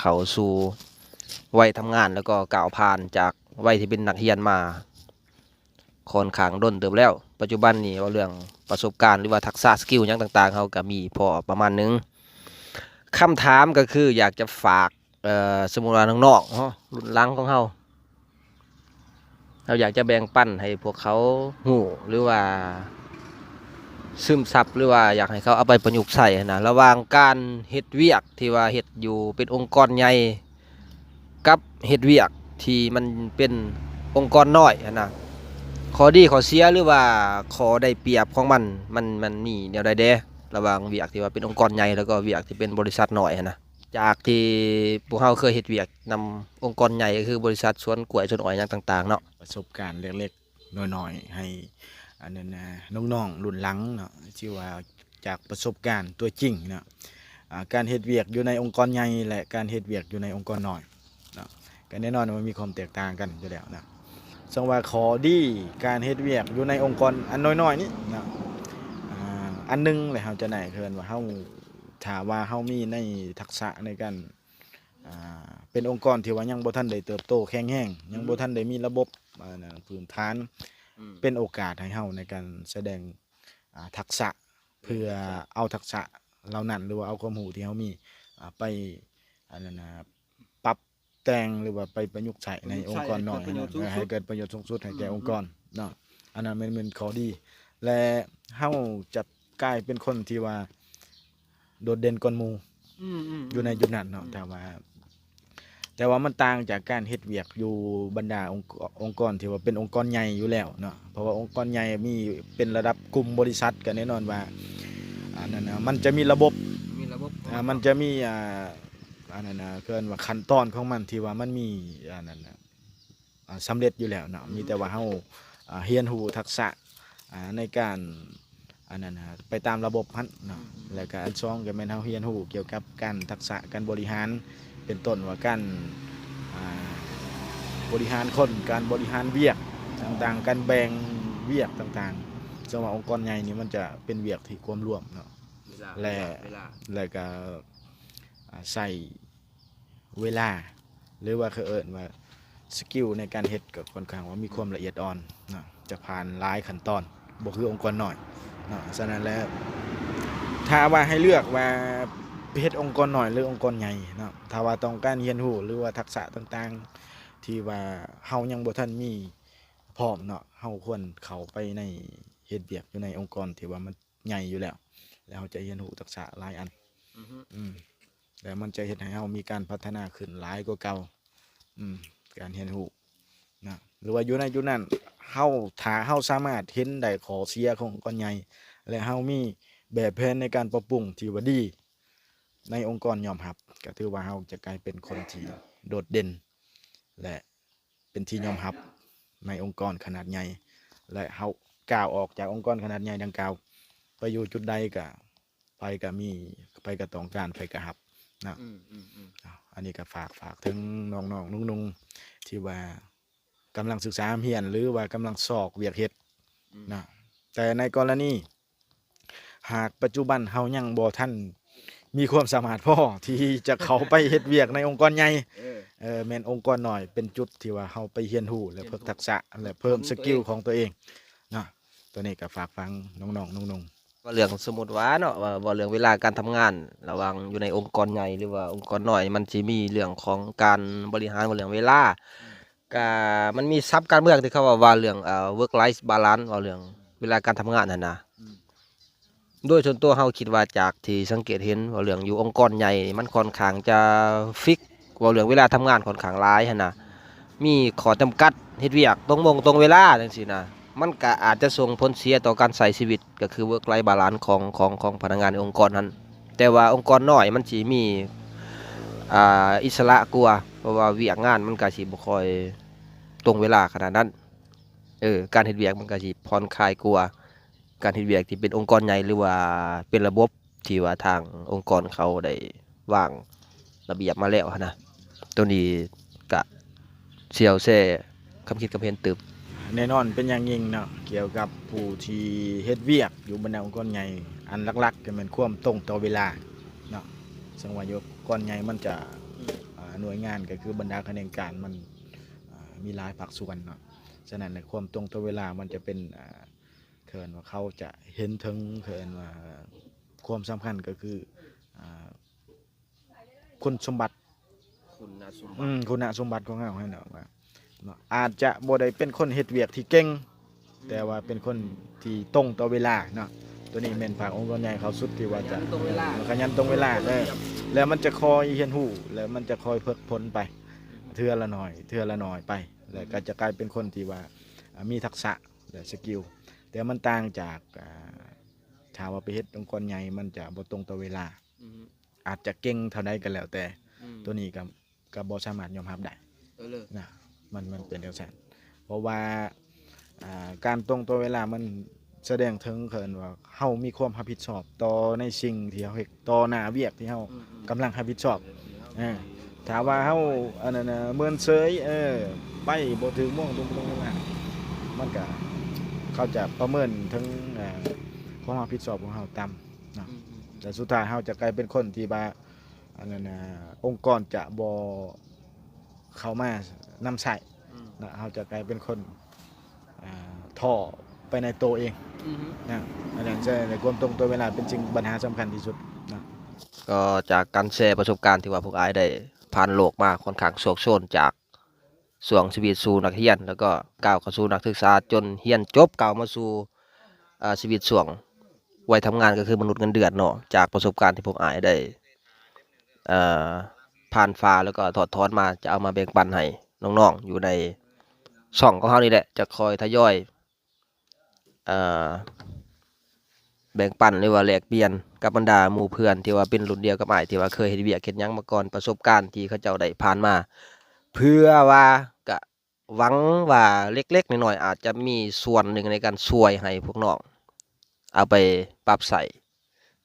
เข้าสู่วัยทำงานแล้วก็ก้าวผ่านจากวัยที่เป็นนักเรียนมาค่อนข้างด้นเติบแล้วปัจจุบันนี้ว่าเรื่องประสบการณ์หรือว่าทักษะสกิลหยังต่างๆเขาก็มีพอประมาณนึงคำถามก็คืออยากจะฝากสมมุติว่าน้องๆเนาะรุ่นหลังของเราอยากจะแบ่งปันให้พวกเขาหูหรือว่าซึมซับหรือว่าอยากให้เขาเอาไปประยุกต์ใช้นะระหว่างการเฮ็ดเวียกที่ว่าเฮ็ดอยู่เป็นองค์กรใหญ่กับเฮ็ดเวียกที่มันเป็นองค์กรน้อยนะข้อดีข้อเสียหรือว่าข้อได้เปรียบของมันมีแนวใดเด้ระหว่างเวียกที่ว่าเป็นองค์กรใหญ่แล้วก็เวียกที่เป็นบริษัทน้อยนะจากที่พวกเราเคยเฮ็ดเวียกนำองค์กรใหญ่ก็คือบริษัทสวนกล้วยสวนอ้อยหยังต่างๆเนาะประสบการณ์เล็กๆน้อยๆให้อันนั้นนะน้องๆรุ่นหลังเนาะที่ว่าจากประสบการณ์ตัวจริงเนาะการเฮ็ดเวียกอยู่ในองค์กรใหญ่และการเฮ็ดเวียกอยู่ในองค์กรน้อยเนาะก็แน่นอนมันมีความแตกต่างกันอยู่แล้วนะซึ่งว่าข้อดีการเฮ็ดเวียกอยู่ในองค์กรอันน้อยๆนี่เนาะอันนึงเลยเราจะไหนเคินว่าเฮาถ้าว่าเฮามีในทักษะในการเป็นองค์กรที่ว่ายังบ่ทันได้เติบโตแข็งแรงยังบ่ทันได้มีระบบพื้นฐานเป็นโอกาสให้เฮาในการแสดงทักษะเพื่อเอาทักษะเหล่านั้นหรือว่าเอาความรู้ที่เฮามีไปอันนั้นปรับแต่งหรือว่าไปประยุกต์ใช้ในองค์กรน้อยให้เกิดประโยชน์สูงสุดให้แก่องค์กรเนาะอันนั้นเป็นข้อดีและเฮาจะกลายเป็นคนที่ว่าโดดเด่นกว่าหมู่อยู่ในจุดนั้นเนาะแต่ว่ามันต่างจากการเฮ็ดเวียกอยู่บรรดาองค์กรที่ว่าเป็นองค์กรใหญ่อยู่แล้วเนาะเพราะว่าองค์กรใหญ่มีเป็นระดับกลุ่มบริษัทกันแน่นอนว่านั่นนะมันจะมีระบบมันจะมีอันนั้นนะเกินว่าขั้นตอนของมันที่ว่ามันมีอันนั้นสำเร็จอยู่แล้วเนาะมีแต่ว่าเฮาเรียนรู้ทักษะในการอันนั้นไปตามระบบนั้นเนาะแล้วก็อันสองก็แม่นเฮาเรียนรู้เกี่ยวกับการทักษะการบริหารเป็นต้นว่าการบริหารคนการบริหารเวียกต่างๆการแบ่งเวียกต่างๆสมว่าองค์กรใหญ่นี่มันจะเป็นเวียกที่ควมร่วมเนาะและก็ใส่เวลาหรือว่าเขาเอิ้นว่าสกิลในการเฮ็ดก็ค่อนข้างว่ามีความละเอียดอ่อนเนาะจะผ่านหลายขั้นตอนบ่คือองค์กรน้อยเนาะฉะนั้นแล้วถ้าว่าให้เลือกว่าเฮ็ดองค์กรน้อยหรือองค์กรใหญ่เนาะถ้าว่าต้องการเรียนรู้หรือว่าทักษะต่างๆที่ว่าเฮายังบ่ทันมีพร้อมเนาะเฮาควรเข้าไปในเฮ็ดเวียกอยู่ในองค์กรที่ว่ามันใหญ่อยู่แล้วเฮาจะเรียนรู้ทักษะหลายอันแล้วมันจะเฮ็ดให้เฮามีการพัฒนาขึ้นหลายกว่าเก่าการเรียนรู้นะหรือว่าอยู่ในจุดนั้นถ้าเฮาสามารถเห็นได้ข้อเสียขององค์กรใหญ่และเฮามีแบบแผนในการปรับปรุงที่ว่าดีในองค์กรยอมรับก็ถือว่าเฮาจะกลายเป็นคนที่โดดเด่นและเป็นที่ยอมรับในองค์กรขนาดใหญ่และเฮาก้าวออกจากองค์กรขนาดใหญ่ดังกล่าวไปอยู่จุดใดก็ไปก็ต้องการไปก็รับนะอันนี้ก็ฝากถึงน้องๆนุ่งๆที่ว่ากำลังศึกษาเรียนหรือว่ากำลังสอบเวียกเฮ็ดนะแต่ในกรณีหากปัจจุบันเฮายังบ่ทันมีความสามารถพอที่จะเข้าไปเฮ็ดเวียกในองค์กรใหญ่แม่นองค์กรน้อยเป็นจุดที่ว่าเฮาไปเรียนรู้และเพิ่มทักษะและเพิ่มสกิลของตัวเองนะตัวนี้ก็ฝากฟังน้องๆนุ่งๆว่าเรื่องสมมุติว่าเนาะว่าเรื่องเวลาการทำงานระหว่างอยู่ในองค์กรใหญ่หรือว่าองค์กรน้อยมันสิมีเรื่องของการบริหารเรื่องเวลาก็มันมีศัพท์การเมืองที่เขาว่าเรื่องwork life balance ว่าเรื่องเวลาการทำงานนั่นนะโดยส่วนตัวเฮาคิดว่าจากที่สังเกตเห็นว่าเรื่องอยู่องค์กรใหญ่มันค่อนข้างจะฟิกว่าเรื่องเวลาทำงานค่อนข้างหลายหั่นน่ะมีข้อจำกัดเฮ็ดเวียกตรงเวลาจังซี่นะมันก็อาจจะส่งผลเสียต่อการใช้ชีวิตก็คือ work life balance ของพนักงานในองค์กรนั้นแต่ว่าองค์กรน้อยมันสิมีอิสระกว่าเพราะว่าเวียกงานมันก็สิบ่ค่อยตรงเวลาขนาดนั้นการเฮ็ดเวียกมันก็สิผ่อนคลายกว่าการเฮ็ดเวียกที่เป็นองค์กรใหญ่หรือว่าเป็นระบบที่ว่าทางองค์กรเขาได้วางระเบียบมาแล้วนะตัวนี้ก็เสี่ยวแซ่ความคิดความเห็นตึบแน่นอนเป็นอย่างยิ่งเนาะเกี่ยวกับผู้ที่เฮ็ดเวียกอยู่บรรดาองค์กรใหญ่อันหลักๆก็เป็นความตรงต่อเวลาเนาะซึ่งว่าอยู่องค์กรใหญ่มันจะ หน่วยงานก็คือบรรดาคะแนนการมันมีหลายภาคส่วนเนาะฉะนั้นในความตรงต่อเวลามันจะเป็นเขินว่าเขาจะเห็นถึงเขินว่าความสำคัญก็คือคุณสมบัติคุณสมบัติของเขาให้เนาะว่าอาจจะบ่ได้เป็นคนเฮ็ดเวียกที่เก่งแต่ว่าเป็นคนที่ตรงต่อเวลาเนาะตัวนี้แม่นภาคองค์กรใหญ่เขาสุดที่ว่าจะขยันตรงเวลาแล้วมันจะคอยเรียนรู้แล้วมันจะคอยฝึกฝนไปเทื่อละหน่อยเทื่อละหน่อยไปแล้วก็จะกลายเป็นคนที่ว่ามีทักษะและสกิลแต่มันต่างจากถ้าว่าไปเฮ็ดองค์กรใหญ่มันจะบ่ตรงต่อเวลาอาจจะเก่งเท่าใดก็แล้วแต่ตัวนี้ก็บ่สามารถยอมรับได้นะมันเป็นจังซั่นเพราะว่าการตรงต่อเวลามันแสดงถึงเขินว่าเฮามีความรับผิดชอบต่อในสิ่งที่เฮาเฮ็ดต่อหน้าเวียกที่เฮากำลังรับผิดชอบถ้าว่าเฮาอันนั้นน่ะเมินเฉยไปบ่ถึงม่วงตรงเวลามันก็เขาจะประเมินถึงความรับผิดชอบของเฮาต่ำเนาะแต่สุดท้ายเฮาจะกลายเป็นคนที่ว่าอันนั้นน่ะองค์กรจะบ่เข้ามานำใช้นะเฮาจะกลายเป็นคนท่อไปในตัวเองนะอันนั้นจะในความตรงตัวเวลาเป็นสิ่งปัญหาสำคัญที่สุดนะก็จากการแชร์ประสบการณ์ที่ว่าพวกอ้ายได้ผ่านโลกมาค่อนข้างโชคโชนจากช่วงชีวิตสู่นักเรียนแล้วก็ก้าวเข้าสู่นักศึกษาจนเรียนจบก้าวมาสู่ชีวิตช่วงวัยทำงานก็คือมนุษย์เงินเดือนเนาะจากประสบการณ์ที่พวกอ้ายได้ผ่านฟ้าแล้วก็ถอดถอนมาจะเอามาแบ่งปันให้น้องๆอยู่ในช่องของเฮานี่แหละจะคอยทยอยแบ่งปันหรือว่าแลกเปลี่ยนกับบรรดาหมู่เพื่อนที่ว่าเป็นรุ่นเดียวกับอ้ายที่ว่าเคยเฮ็ดเวียกเฮ็ดหยังมาก่อนประสบการณ์ที่เขาเจ้าได้ผ่านมาเพื่อว่าก็หวังว่าเล็กๆน้อยๆอาจจะมีส่วนหนึ่งในการช่วยให้พวกน้องเอาไปปรับใช้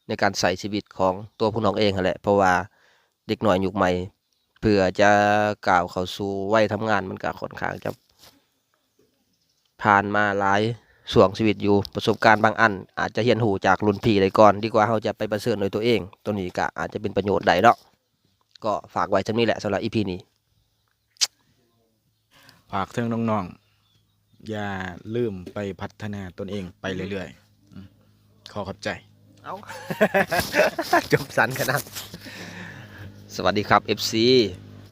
ในการใช้ชีวิตของตัวพวกน้องเองนั่นแหละเพราะว่าเด็กน้อยยุคใหม่เพื่อจะก้าวเข้าสู่วัยทำงานมันก็ค่อนข้างจะผ่านมาหลายช่วงชีวิตอยู่ประสบการณ์บางอันอาจจะเรียนรู้จากรุ่นพี่ได้ก่อนดีกว่าเราจะไปประเสริฐโดยตัวเองตัวนี้ก็อาจจะเป็นประโยชน์ได้เนาะก็ฝากไว้เท่านี้แหละสำหรับ EP นี้ฝากถึงน้องๆอย่าลืมไปพัฒนาตนเองไปเรื่อยๆขอขอบใจเอ้า จบสันขนาดสวัสดีครับ FC